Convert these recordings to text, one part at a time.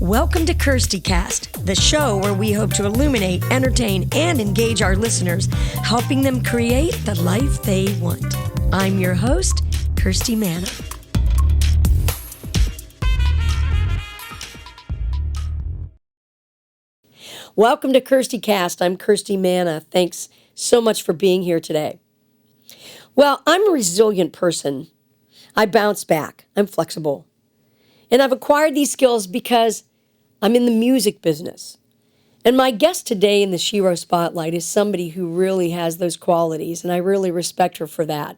Welcome to KIRSTIcast, the show where we hope to illuminate, entertain, and engage our listeners, helping them create the life they want. I'm your host, Kirsty Manna. Welcome to KIRSTIcast. I'm Kirsty Manna. Thanks so much for being here today. Well, I'm a resilient person. I bounce back. I'm flexible. And I've acquired these skills because I'm in the music business. And my guest today in the Shiro Spotlight is somebody who really has those qualities, and I really respect her for that.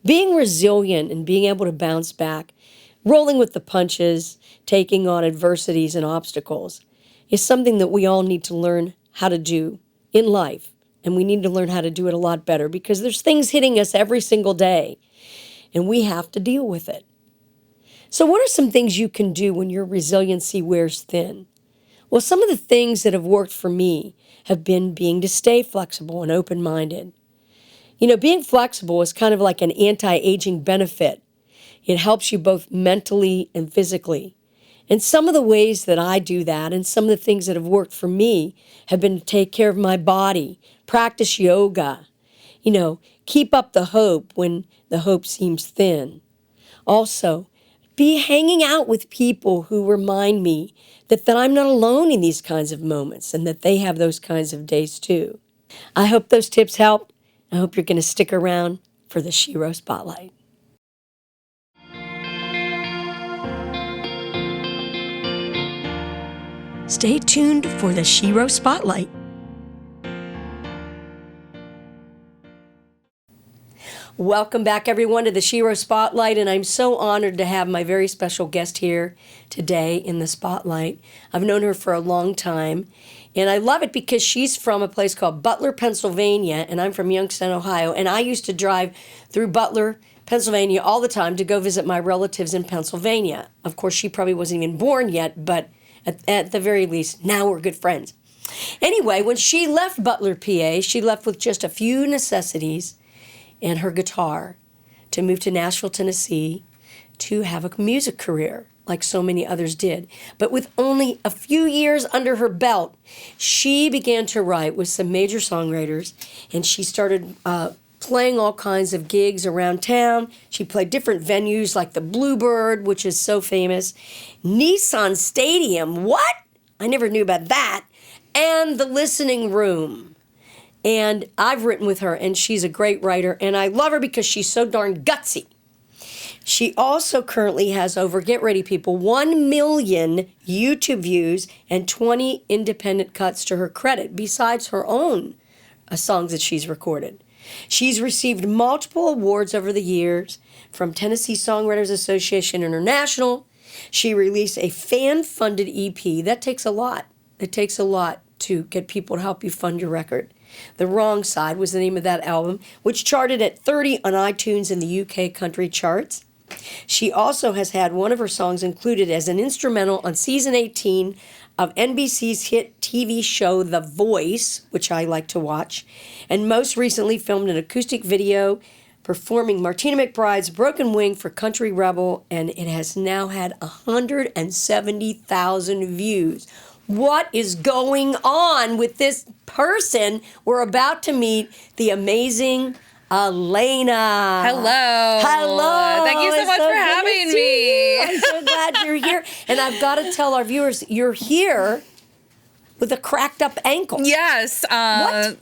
Being resilient and being able to bounce back, rolling with the punches, taking on adversities and obstacles is something that we all need to learn how to do in life. And we need to learn how to do it a lot better because there's things hitting us every single day, and we have to deal with it. So what are some things you can do when your resiliency wears thin? Well, some of the things that have worked for me have been being to stay flexible and open-minded. You know, being flexible is kind of like an anti-aging benefit. It helps you both mentally and physically. And some of the ways that I do that and some of the things that have worked for me have been to take care of my body, practice yoga, keep up the hope when the hope seems thin. Also, be hanging out with people who remind me that I'm not alone in these kinds of moments and that they have those kinds of days too. I hope those tips help. I hope you're going to stick around for the Shiro Spotlight. Stay tuned for the Shiro Spotlight. Welcome back, everyone, to the Shiro Spotlight, and I'm so honored to have my very special guest here today in the Spotlight. I've known her for a long time, and I love it because she's from a place called Butler, Pennsylvania, and I'm from Youngstown, Ohio, and I used to drive through Butler, Pennsylvania all the time to go visit my relatives in Pennsylvania. Of course, she probably wasn't even born yet, but at the very least, now we're good friends. Anyway, when she left Butler, PA, she left with just a few necessities and her guitar to move to Nashville, Tennessee to have a music career like so many others did. But with only a few years under her belt, she began to write with some major songwriters, and she started playing all kinds of gigs around town. She played different venues like the Bluebird, which is so famous, Nissan Stadium, what? I never knew about that, and the Listening Room. And I've written with her, and she's a great writer, and I love her because she's so darn gutsy. She also currently has over, get ready people, 1 million YouTube views and 20 independent cuts to her credit, besides her own songs that she's recorded. She's received multiple awards over the years from Tennessee Songwriters Association International. She released a fan-funded EP. That takes a lot. It takes a lot to get people to help you fund your record. The Wrong Side was the name of that album, which charted at 30 on iTunes in the UK country charts. She also has had one of her songs included as an instrumental on season 18 of NBC's hit TV show The Voice, which I like to watch, and most recently filmed an acoustic video performing Martina McBride's Broken Wing for Country Rebel, and it has now had 170,000 views. What is going on with this person? We're about to meet the amazing Elena. Hello. Hello. Thank you so much for having me. I'm so glad you're here. And I've got to tell our viewers, you're here with a cracked up ankle. Yes. What?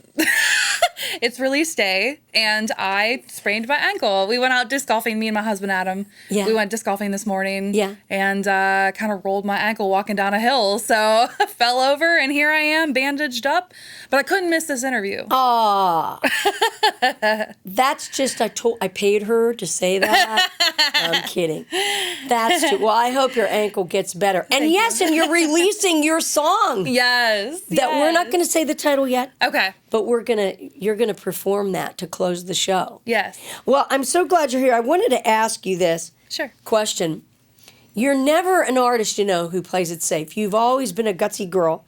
It's release day, and I sprained my ankle. We went out disc golfing, me and my husband, Adam. Yeah. We went disc golfing this morning. Yeah. And kind of rolled my ankle walking down a hill. So I fell over, and here I am, bandaged up. But I couldn't miss this interview. Aw. That's just, I paid her to say that. I'm kidding. That's true. Well, I hope your ankle gets better. And yes, and you're releasing your song. Yes. We're not going to say the title yet. Okay. But you're gonna perform that to close the show. Yes. Well, I'm so glad you're here. I wanted to ask you this question. You're never an artist, who plays it safe. You've always been a gutsy girl.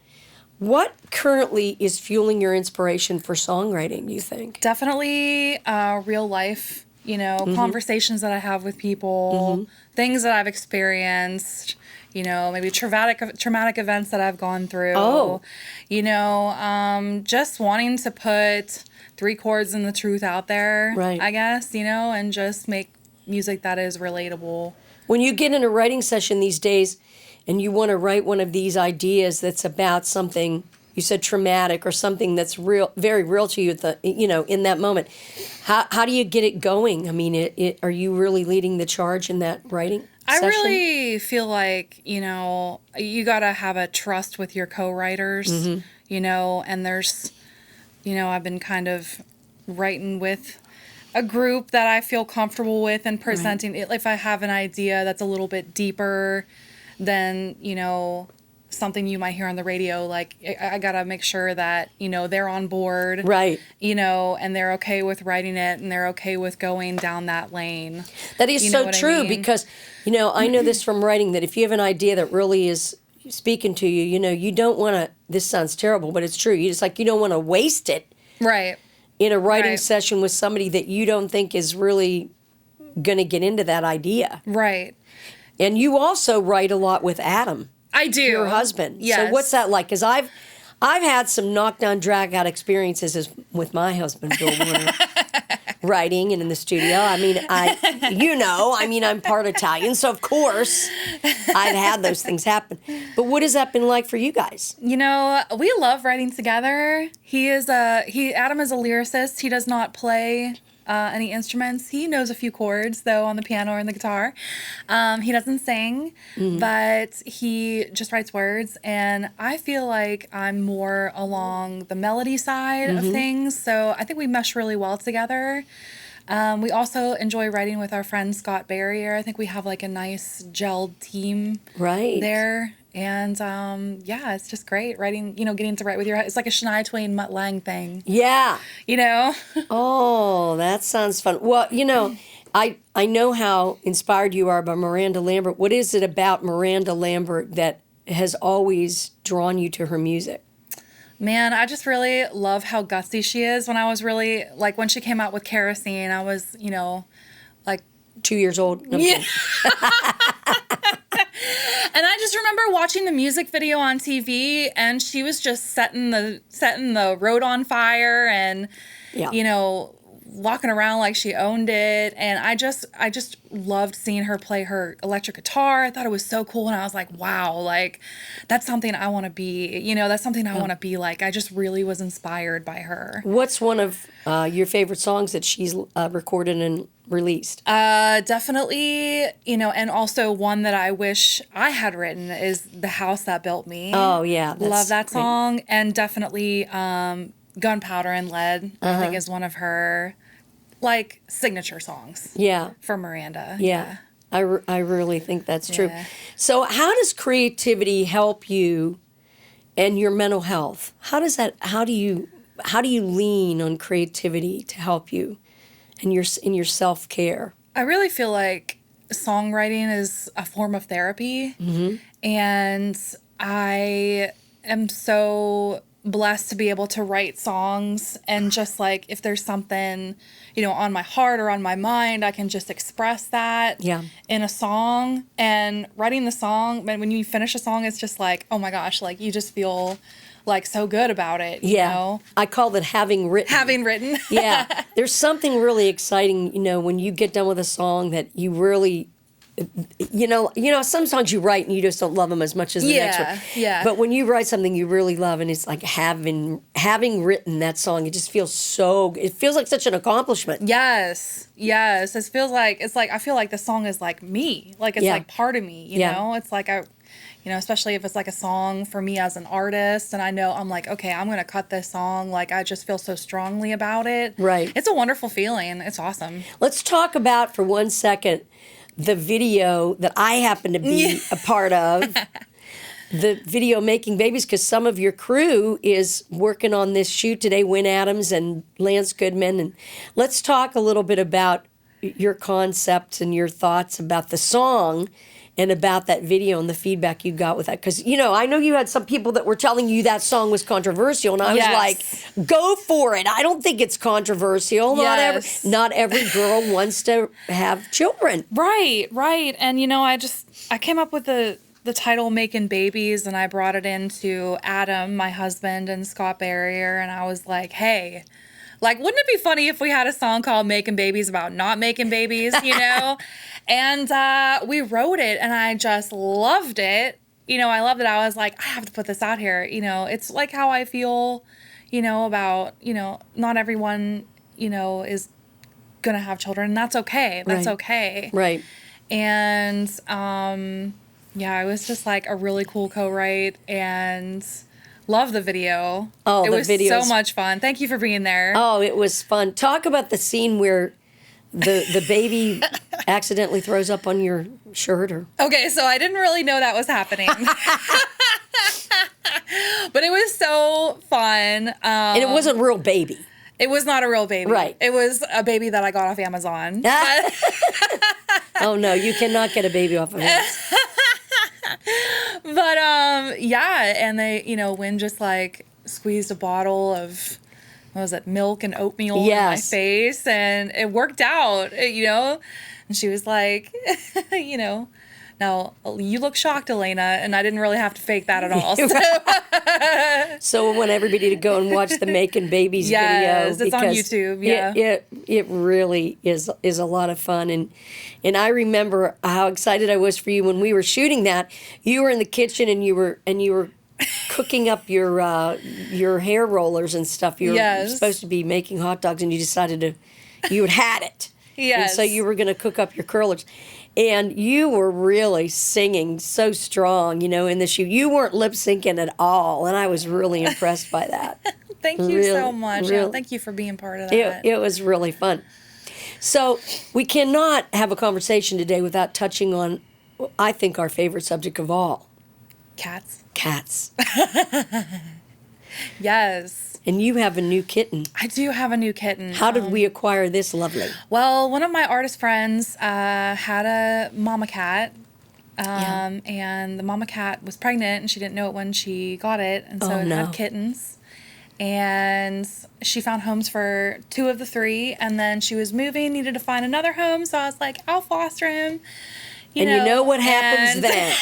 What currently is fueling your inspiration for songwriting, you think? Definitely real life conversations that I have with people, things that I've experienced, maybe traumatic events that I've gone through. Oh. Just wanting to put 3 chords and the truth out there, Right. I guess, and just make music that is relatable. When you get in a writing session these days and you want to write one of these ideas that's about something, you said traumatic or something that's real, very real to you, in that moment, how do you get it going? I mean, are you really leading the charge in that writing session? I really feel like, you got to have a trust with your co-writers, and there's, I've been kind of writing with a group that I feel comfortable with and presenting it. If I have an idea that's a little bit deeper than, something you might hear on the radio, like I got to make sure that, they're on board. Right. And they're okay with writing it and they're okay with going down that lane. That is so true because, I know this from writing that if you have an idea that really is speaking to you, you don't want to, this sounds terrible, but it's true. You don't want to waste it. Right. In a writing session with somebody that you don't think is really going to get into that idea. Right. And you also write a lot with Adam. I do. Your husband. Yes. So what's that like? Because I've had some knockdown, drag-out experiences with my husband, Bill Warner, writing and in the studio. I mean, I'm part Italian, so of course I've had those things happen. But what has that been like for you guys? We love writing together. Adam is a lyricist. He does not play any instruments. He knows a few chords, though, on the piano or in the guitar. He doesn't sing, but he just writes words. And I feel like I'm more along the melody side of things. So I think we mesh really well together. We also enjoy writing with our friend Scott Barrier. I think we have like a nice gelled team there. And it's just great writing, getting to write with it's like a Shania Twain, Mutt Lange thing. Yeah. Oh, that sounds fun. Well, I know how inspired you are by Miranda Lambert. What is it about Miranda Lambert that has always drawn you to her music? Man, I just really love how gutsy she is. When I was really, when she came out with Kerosene, I was, 2 years old. No, yeah. And I just remember watching the music video on TV, and she was just setting the road on fire, and walking around like she owned it. And I just loved seeing her play her electric guitar. I thought it was so cool, and I was like, wow, that's something I want to be. That's something I want to be like. I just really was inspired by her. What's one of your favorite songs that she's recorded and released? Definitely, and also one that I wish I had written is The House That Built Me. Oh, yeah. Love that song. And definitely Gunpowder and Lead, I think, is one of her, signature songs. Yeah. For Miranda. Yeah. I really think that's true. Yeah. So how does creativity help you and your mental health? How do you lean on creativity to help you in your self-care? I really feel like songwriting is a form of therapy. And I am so blessed to be able to write songs, and just if there's something, on my heart or on my mind, I can just express that in a song. And writing the song, when you finish a song, it's just oh my gosh, you just feel so good about it. You know? I call it having written. Having written. Yeah. There's something really exciting, when you get done with a song that you really, some songs you write and you just don't love them as much as the next one. Yeah. But when you write something you really love, and it's like having written that song, it just feels it feels like such an accomplishment. Yes. It feels I feel like the song is me. It's part of me, you know? It's especially if it's a song for me as an artist, and I know I'm okay, I'm going to cut this song. I just feel so strongly about it. Right. It's a wonderful feeling. It's awesome. Let's talk about, for 1 second, the video that I happen to be a part of. The video Making Babies, because some of your crew is working on this shoot today, Wynn Adams and Lance Goodman. And let's talk a little bit about your concept and your thoughts about the song and about that video and the feedback you got with that. Because, I know you had some people that were telling you that song was controversial, and I was like, go for it. I don't think it's controversial. Yes. Not every girl wants to have children. Right. And, I came up with the title Making Babies, and I brought it into Adam, my husband, and Scott Barrier, and I was like, hey, like, wouldn't it be funny if we had a song called Making Babies about not making babies, And we wrote it, and I just loved it. I loved it. I was like, I have to put this out here. It's like how I feel, about, not everyone, is going to have children, and that's okay. That's okay. Right. And, it was just like a really cool co-write, and love the video. Oh, it the was video so much fun. Thank you for being there. Oh, it was fun. Talk about the scene where the baby accidentally throws up on your shirt, or Okay, so I didn't really know that was happening. But it was so fun. And it wasn't a real baby. It was not a real baby. Right. It was a baby that I got off Amazon. Oh no, you cannot get a baby off of it. But and they, Wynn just like squeezed a bottle of, what was it, milk and oatmeal in my face, and it worked out, And she was like, now you look shocked, Elena, and I didn't really have to fake that at all. So I want everybody to go and watch the Making Babies video. Yes, it's on YouTube. Yeah, it really is a lot of fun, and I remember how excited I was for you when we were shooting that. You were in the kitchen and you were cooking up your hair rollers and stuff. You were supposed to be making hot dogs, and you decided you had it. Yes. And so you were going to cook up your curlers. And you were really singing so strong, in the shoot. You weren't lip syncing at all, and I was really impressed by that. Thank you so much. Yeah, thank you for being part of that. It was really fun. So we cannot have a conversation today without touching on, I think, our favorite subject of all. Cats. Cats. Yes. And you have a new kitten. I do have a new kitten. How did we acquire this lovely? Well, one of my artist friends had a mama cat. And the mama cat was pregnant, and she didn't know it when she got it. And so it had kittens. And she found homes for 2 of the 3. And then she was moving, needed to find another home. So I was like, I'll foster him. You know what happens then?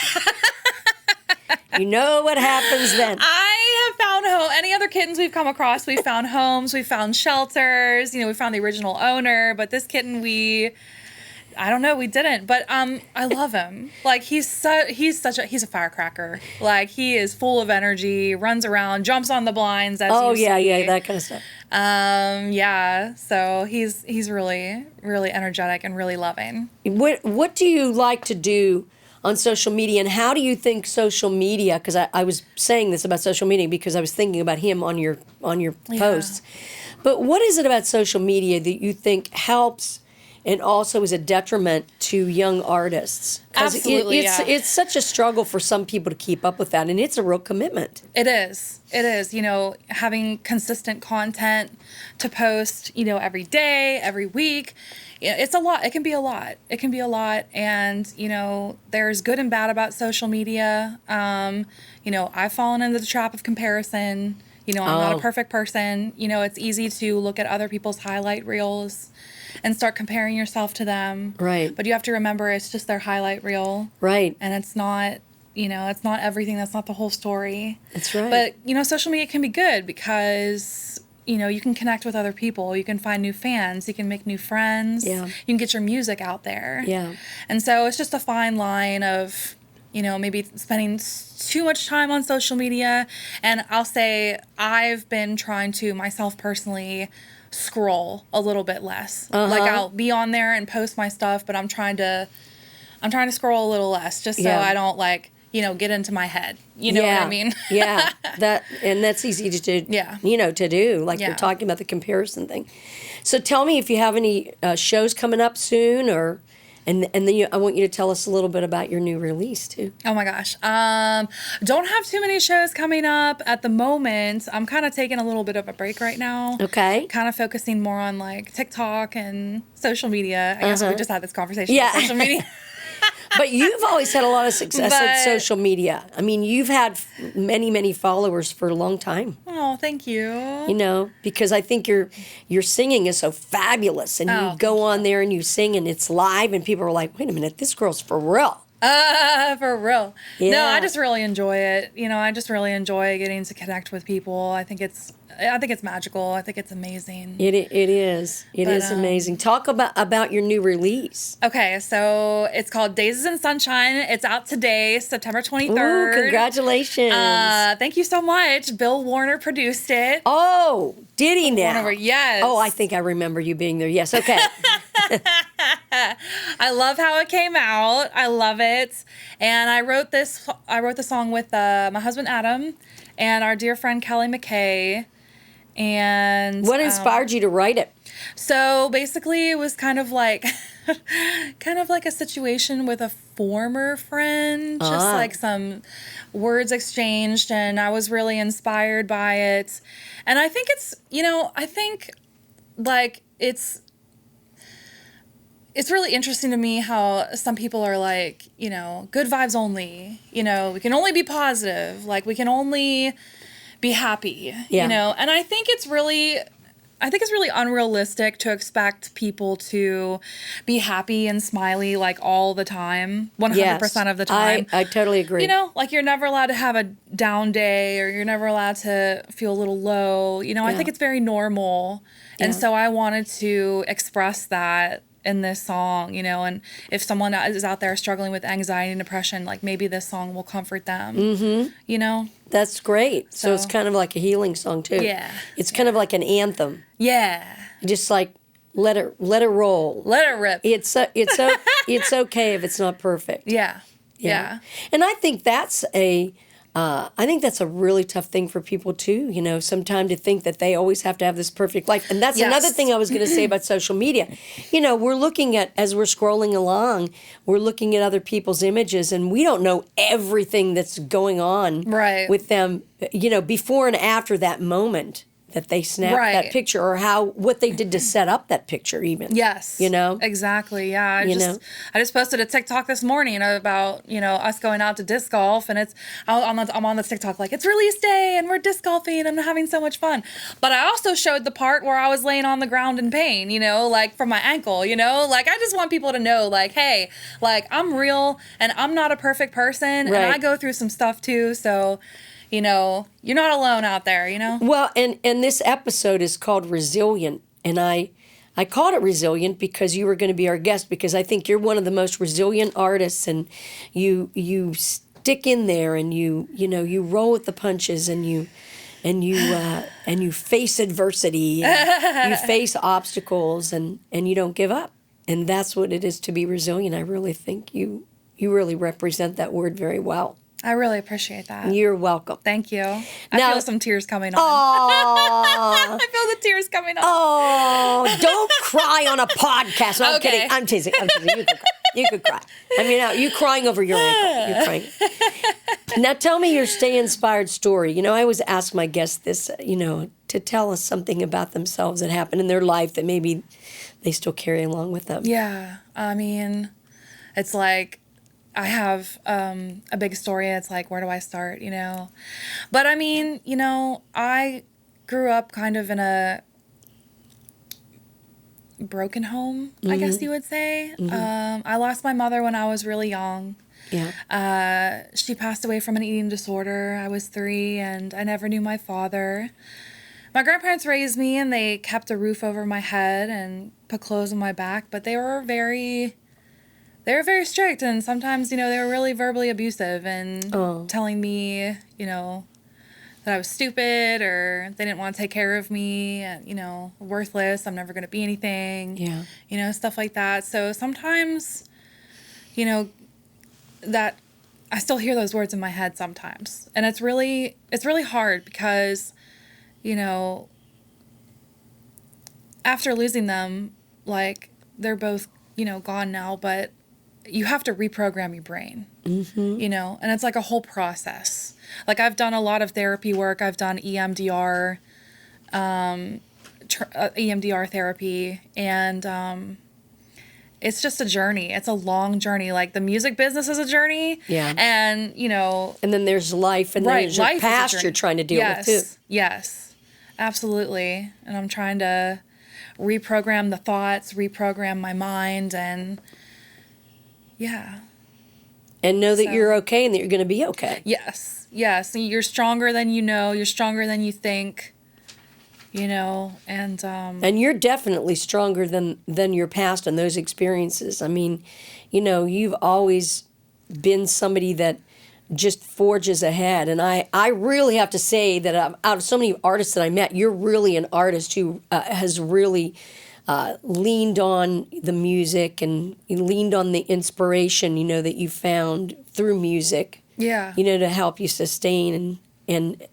You know what happens then. I have found home. Any other kittens we've come across, we've found homes, we've found shelters. We found the original owner. But this kitten, I don't know, we didn't. But I love him. Like he's a firecracker. Like he is full of energy, runs around, jumps on the blinds. As you see. That kind of stuff. So he's really, really energetic and really loving. What do you like to do on social media, and how do you think social media, because I was saying this about social media because I was thinking about him on your posts, but what is it about social media that you think helps and also is a detriment to young artists? Absolutely, it's such a struggle for some people to keep up with that, and it's a real commitment. It is. Having consistent content to post, every day, every week. It's a lot. It can be a lot. And, there's good and bad about social media. I've fallen into the trap of comparison. I'm not a perfect person. It's easy to look at other people's highlight reels and start comparing yourself to them. Right. But you have to remember it's just their highlight reel. Right. And it's not, it's not everything. That's not the whole story. That's right. But, social media can be good because you can connect with other people. You can find new fans. You can make new friends. Yeah. You can get your music out there. Yeah. And so it's just a fine line of, maybe spending too much time on social media. And I'll say I've been trying to, myself personally, scroll a little bit less. Like I'll be on there and post my stuff, but I'm trying to scroll a little less just so I don't get into my head. You know what I mean? Yeah. That's easy to do. To do. Like we're talking about the comparison thing. So tell me if you have any shows coming up soon, and then I want you to tell us a little bit about your new release too. Oh my gosh. Don't have too many shows coming up at the moment. I'm kind of taking a little bit of a break right now. Okay. Kind of focusing more on like TikTok and social media. I guess we just had this conversation on social media. But you've always had a lot of success on But- social media. I mean, you've had many, many followers for a long time. Oh, thank you. You know, because I think your singing is so fabulous, and Oh, you go on there and you sing, and it's live, and people are like, "Wait a minute, this girl's for real." For real. No, Yeah. I just really enjoy it. You know, I just really enjoy getting to connect with people. I think it's magical. I think it's amazing. It is. It is amazing. Talk about your new release. Okay, so it's called Daisies and Sunshine. It's out today, September 23rd. Ooh, congratulations! Thank you so much. Bill Warner produced it. Oh, did he now? Warner, yes. Oh, I think I remember you being there. Yes. Okay. I love how it came out. I love it. And I wrote the song with my husband Adam and our dear friend Kelly McKay. And What inspired you to write it? so basically it was kind of like a situation with a former friend, just like some words exchanged, and I was really inspired by it. And I think it's, like it's really interesting to me how some people are like, good vibes only, we can only be positive, like we can only be happy, Yeah. and I think it's really unrealistic to expect people to be happy and smiley like all the time, 100% of the time. I totally agree. Like you're never allowed to have a down day, or you're never allowed to feel a little low. I think it's very normal. And Yeah. so I wanted to express that in this song, and if someone is out there struggling with anxiety and depression, like maybe this song will comfort them, That's great. So it's So- kind of like a healing song too. Yeah. It's kind of like an anthem. Yeah. Just like let it roll. Let it rip. It's okay if it's not perfect. Yeah. Yeah. And I think that's a really tough thing for people too, sometimes to think that they always have to have this perfect life. And that's Yes. another thing I was going to say about social media. We're looking at, as we're scrolling along, we're looking at other people's images, and we don't know everything that's going on Right. with them, before and after that moment that they snapped Right. that picture, or what they did to set up that picture even. Yes. Exactly. Yeah. I just posted a TikTok this morning about, us going out to disc golf, and I'm on the TikTok like, it's release day and we're disc golfing and I'm having so much fun. But I also showed the part where I was laying on the ground in pain, like from my ankle, like I just want people to know, like, hey, like I'm real and I'm not a perfect person, Right. and I go through some stuff too. So, you're not alone out there, Well, and this episode is called Resilient, and I called it Resilient because you were going to be our guest, because I think you're one of the most resilient artists, and you stick in there, and you roll with the punches, and you face adversity, and you face obstacles, and you don't give up, and that's what it is to be resilient. I really think you really represent that word very well. I really appreciate that. You're welcome. Thank you. I Now- feel some tears coming on. Aww. I feel the tears coming on. Oh, don't cry on a podcast. No, I'm Okay. kidding. I'm teasing. You could cry. I mean, you're crying over your ankle. You're crying. Now, tell me your Stay Inspired story. I always ask my guests this, to tell us something about themselves that happened in their life that maybe they still carry along with them. Yeah. I mean, it's like I have a big story. It's like, where do I start, But I mean, I grew up kind of in a broken home, I guess you would say. I lost my mother when I was really young. Yeah. She passed away from an eating disorder. I was 3, and I never knew my father. My grandparents raised me, and they kept a roof over my head and put clothes on my back, but they were very strict, and sometimes, they were really verbally abusive and telling me, that I was stupid, or they didn't want to take care of me, and, worthless, I'm never going to be anything. Yeah. Stuff like that. So sometimes, that I still hear those words in my head sometimes. And it's really hard because, after losing them, like, they're both, gone now, but you have to reprogram your brain, and it's like a whole process. Like, I've done a lot of therapy work. I've done EMDR, EMDR therapy, and it's just a journey. It's a long journey. Like the music business is a journey. Yeah. And, you know. And then there's life, and then there's your past you're trying to deal with too. Yes, absolutely. And I'm trying to reprogram the thoughts, reprogram my mind, and yeah. And know that you're okay and that you're going to be okay. Yes, yes. You're stronger than you know. You're stronger than you think. You know, and you're definitely stronger than your past and those experiences. I mean, you know, you've always been somebody that just forges ahead. And I really have to say that out of so many artists that I met, you're really an artist who has really leaned on the music and leaned on the inspiration, you know, that you found through music. Yeah. You know, to help you sustain and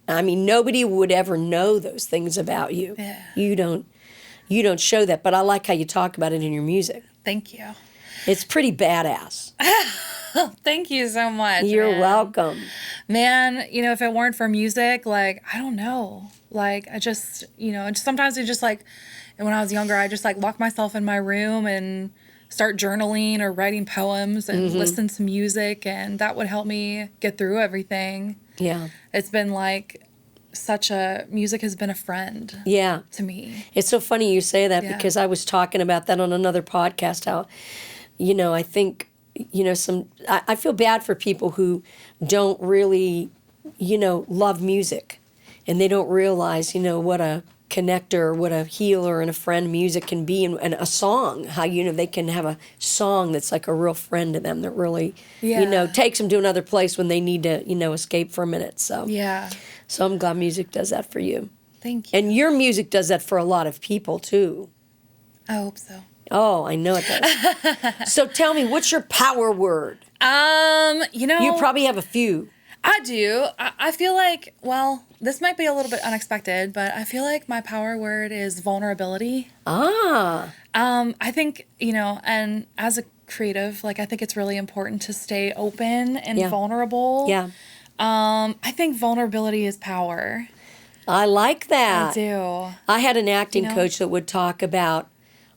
I mean, nobody would ever know those things about you. Yeah. You don't show that, but I like how you talk about it in your music. Thank you. It's pretty badass. Thank you so much. You're welcome. Man, you know, if it weren't for music, like, I don't know. Like, I just, you know, sometimes it just like, when I was younger, I just like lock myself in my room and start journaling or writing poems and listen to music, and that would help me get through everything. Yeah. It's been like music has been a friend. Yeah. To me. It's so funny you say that because I was talking about that on another podcast, how, you know, I think, you know, I feel bad for people who don't really, you know, love music, and they don't realize, you know, what a connector, what a healer and a friend music can be, and a song, how, you know, they can have a song that's like a real friend to them that really, you know, takes them to another place when they need to, you know, escape for a minute. So so I'm glad music does that for you. Thank you. And your music does that for a lot of people too. I hope so. Oh, I know it does. So tell me, what's your power word? You know, You probably have a few. I do. I feel like, well, this might be a little bit unexpected, but I feel like my power word is vulnerability. Ah. I think, you know, and as a creative, like, I think it's really important to stay open and vulnerable. Yeah. I think vulnerability is power. I like that. I do. I had an acting coach that would talk about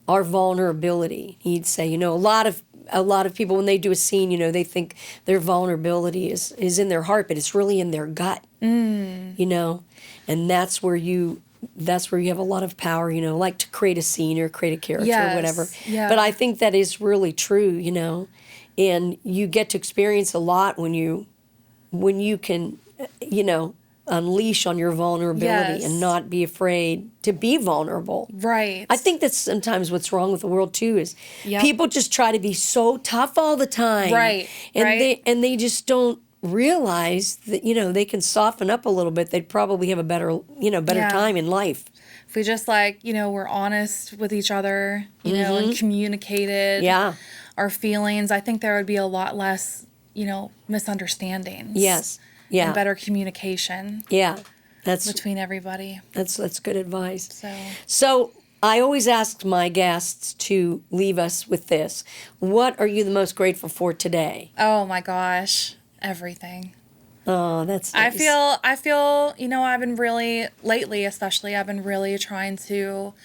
our vulnerability. He'd say, you know, a lot of people, when they do a scene, you know, they think their vulnerability is in their heart, but it's really in their gut. You know, and that's where you have a lot of power, you know, like to create a scene or create a character or whatever. Yeah. But I think that is really true, you know, and you get to experience a lot when you can, you know, unleash on your vulnerability and not be afraid to be vulnerable. Right. I think that's sometimes what's wrong with the world too, is people just try to be so tough all the time. Right. And they just don't realize that, you know, they can soften up a little bit. They'd probably have a better time in life. If we just, like, you know, we're honest with each other, you know, and communicated our feelings, I think there would be a lot less, you know, misunderstandings. Yes. Yeah. And better communication. Yeah. That's between everybody. That's good advice. So I always ask my guests to leave us with this. What are you the most grateful for today? Oh my gosh, everything. Oh, that's nice. I feel, you know, I've been really, lately especially, I've been really trying to,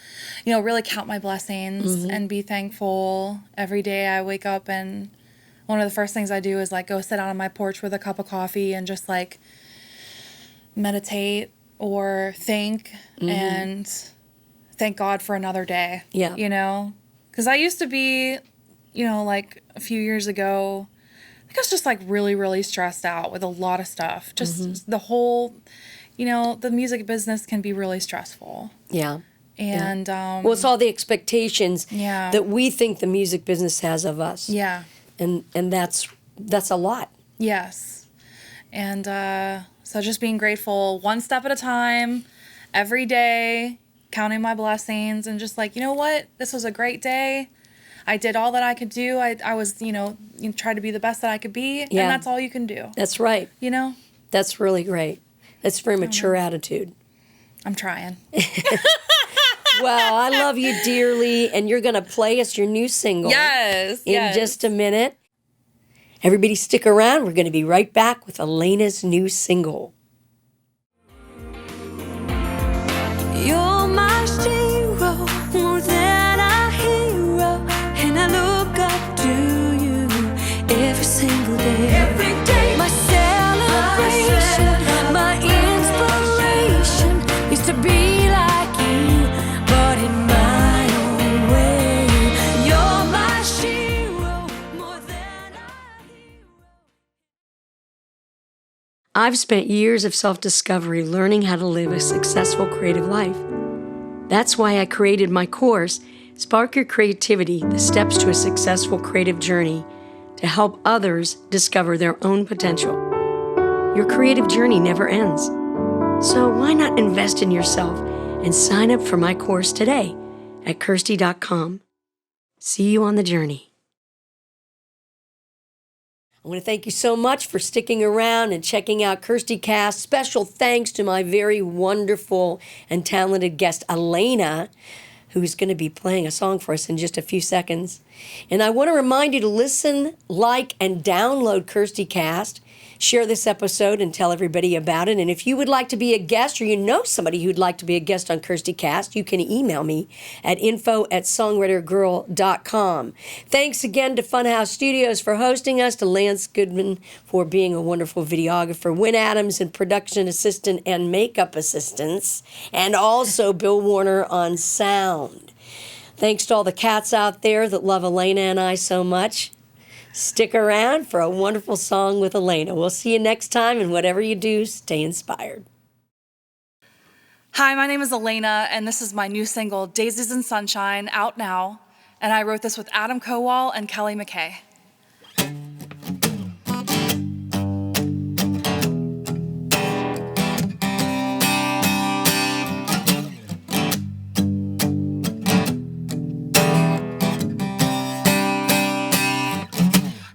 you know, really count my blessings and be thankful. Every day I wake up and one of the first things I do is, like, go sit out on my porch with a cup of coffee and just, like, meditate or think and thank God for another day. Yeah. You know? Because I used to be, you know, like, a few years ago, I think I was just, like, really, really stressed out with a lot of stuff. Just the whole, you know, the music business can be really stressful. Yeah. And, well, it's all the expectations that we think the music business has of us. Yeah. And that's a lot. Yes. And so just being grateful one step at a time, every day, counting my blessings, and just like, you know what? This was a great day. I did all that I could do. I was, you know, tried to be the best that I could be. Yeah. And that's all you can do. That's right. You know? That's really great. That's a very mature attitude. I'm trying. Well, I love you dearly, and you're going to play us your new single. Yes. In just a minute. Everybody stick around. We're going to be right back with Elena's new single. You're my hero, more than a hero, and I look I've spent years of self-discovery learning how to live a successful creative life. That's why I created my course, Spark Your Creativity, the Steps to a Successful Creative Journey, to help others discover their own potential. Your creative journey never ends. So why not invest in yourself and sign up for my course today at KIRSTI.com. See you on the journey. I want to thank you so much for sticking around and checking out KIRSTIcast. Special thanks to my very wonderful and talented guest, Elena, who's going to be playing a song for us in just a few seconds. And I want to remind you to listen, like, and download KIRSTIcast. Share this episode and tell everybody about it. And if you would like to be a guest or you know somebody who'd like to be a guest on KIRSTIcast, you can email me at info@songwritergirl.com. Thanks again to Funhouse Studios for hosting us, to Lance Goodman for being a wonderful videographer, Wynn Adams and production assistant and makeup assistants, and also Bill Warner on sound. Thanks to all the cats out there that love Elena and I so much. Stick around for a wonderful song with Elena. We'll see you next time, and whatever you do, stay inspired. Hi, my name is Elena, and this is my new single, Daisies and Sunshine, out now. And I wrote this with Adam Kowal and Kelly McKay.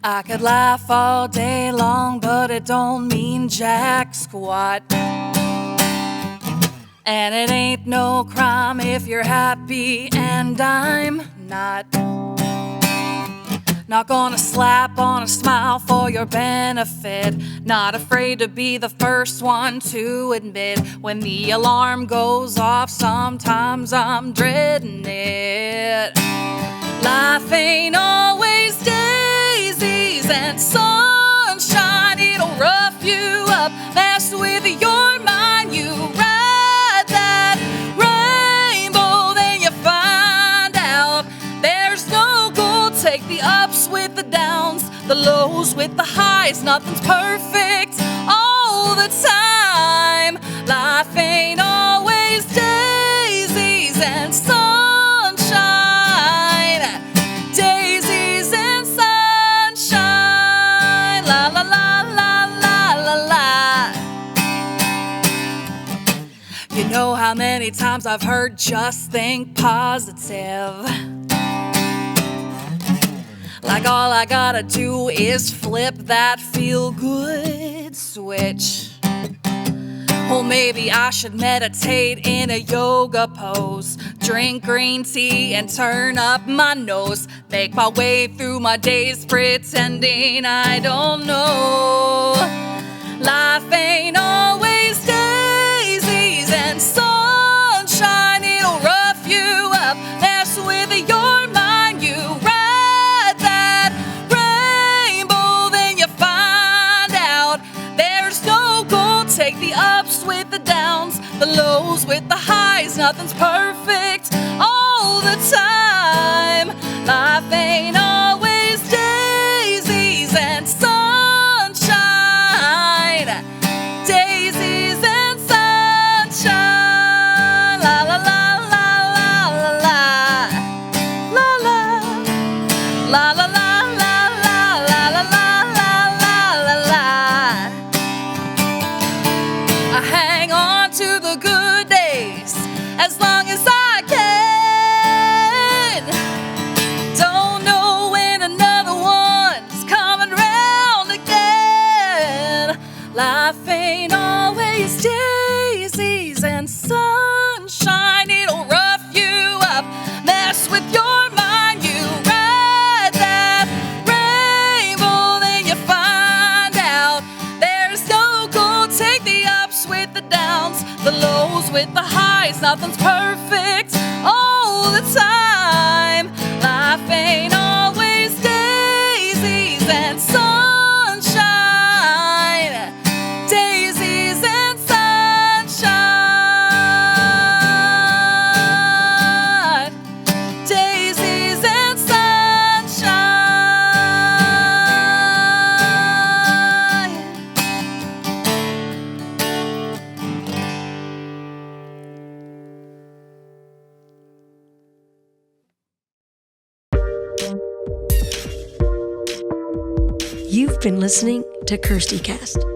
I could laugh all day long, but it don't mean jack squat. And it ain't no crime if you're happy, and I'm not. Not gonna slap on a smile for your benefit. Not afraid to be the first one to admit when the alarm goes off, sometimes I'm dreading it. Life ain't always daisies and sunshine. It'll rough you up, mess with your mind. You ride that rainbow, then you find out there's no gold. Take the ups with the downs, the lows with the highs. Nothing's perfect all the time. Life ain't always daisies and sunshine. Daisies and sunshine. La la la la la la la. You know how many times I've heard just think positive. Like all I gotta do is flip that feel-good switch. Well, maybe I should meditate in a yoga pose, drink green tea and turn up my nose, make my way through my days pretending I don't know. Life ain't always daisies and sunshine. It'll rough you up, mess with your mind. You ride that rainbow, then you find out there's no gold. Take the ups with the downs, the lows with the highs. Nothing's perfect all the time. Life ain't always daisies and sunshine. Daisies and sunshine. La la la la la la la. La la. La la la la la la la la la la la. I hang on to the good days as long as I can. Don't know when another one's coming round again. Life ain't always daisies and sunshine. It'll rough you up, mess with your mind. You ride that rainbow, then you find out there's no gold. Take the ups with the downs, the lows with the highs. Nothing's perfect all the time. Life ain't always daisies and sunshine. Daisies and sunshine. Daisies and sunshine. You've been listening to KIRSTIcast.